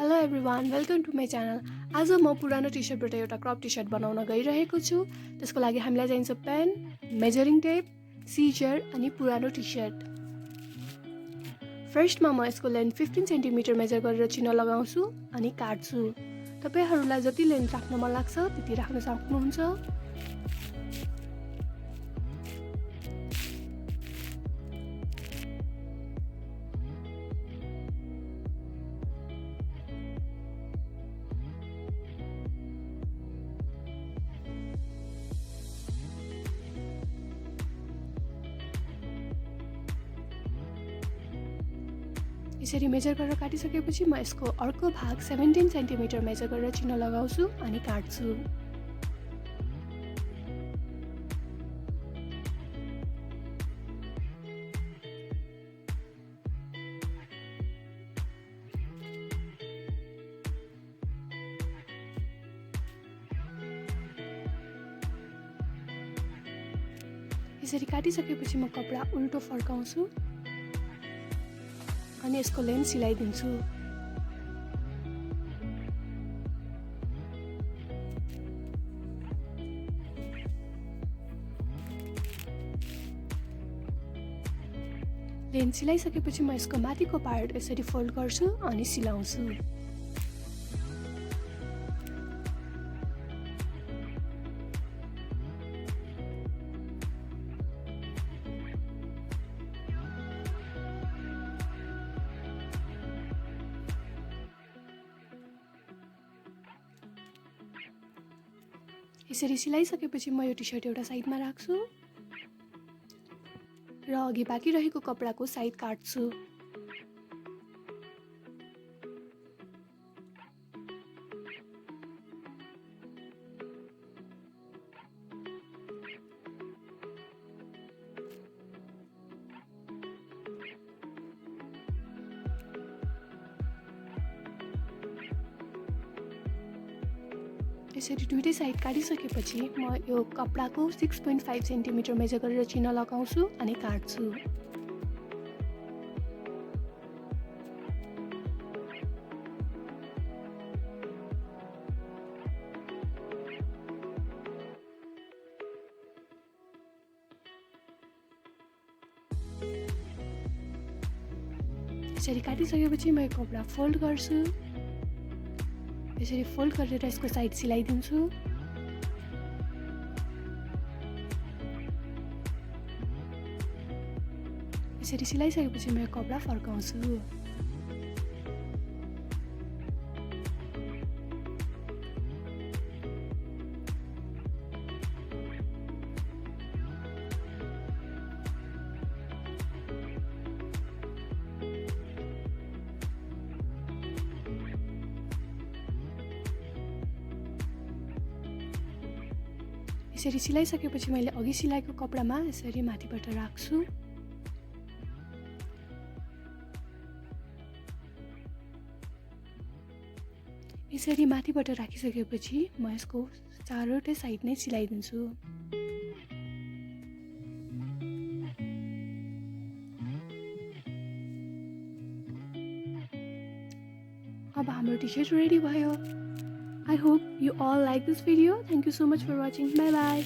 Hello everyone, welcome to my channel. आज म पुरानो टी सर्टबाट एउटा क्रप टी सर्ट बनाउन गइरहेको छु। त्यसको लागि हामीलाई चाहिन्छ पेन, मेजरिङ टेप, सिजर अनि पुरानो टी सर्ट। फर्स्टमा म यसको लेन्थ 15 सेन्टिमिटर मेजर गरेर चिन्ह लगाउँछु अनि काट्छु। तपाईहरुलाई जति लेन्थ राख्न मन लाग्छ त्यति राख्न सक्नुहुन्छ। यसरी मेजर गरेर काटिसकेपछि म यसको अर्को भाग 17 सेन्टिमिटर मेजर गरेर चिन्ह लगाउँछु अनि काट्छु। यसरी काटिसकेपछि म कपडा उल्टो फर्काउँछु अनि यसको लेन्थ सिलाइदिन्छु। लेन्थ सिलाइसकेपछि म यसको माथिको पार्ट यसरी फोल्ड गर्छु अनि सिलाउँछु। यसरी सिलाइसकेपछि म यो टी सर्ट एउटा साइडमा राख्छु र अघि बाँकी रहेको कपडाको साइड काट्छु। यसरी दुईटै साइड काटिसकेपछि म यो कपडाको 6.5 सेन्टिमिटर मेजर गरेर चिन्ह लगाउँछु अनि काट्छु। यसरी काटिसकेपछि म यो कपडा फोल्ड गर्छु। यसरी फोल्ड गरेर यसको साइड सिलाइदिन्छु। यसरी सिलाइसकेपछि म यो कपडा फर्काउँछु। यसरी सिलाइसकेपछि मैले अघि सिलाएको कपडामा यसरी माथिबाट राख्छु। यसरी माथिबाट राखिसकेपछि म यसको चारवटै साइड नै सिलाइदिन्छु। अब हाम्रो टी सर्ट रेडी भयो। I hope you all like this video. Thank you so much for watching. Bye bye.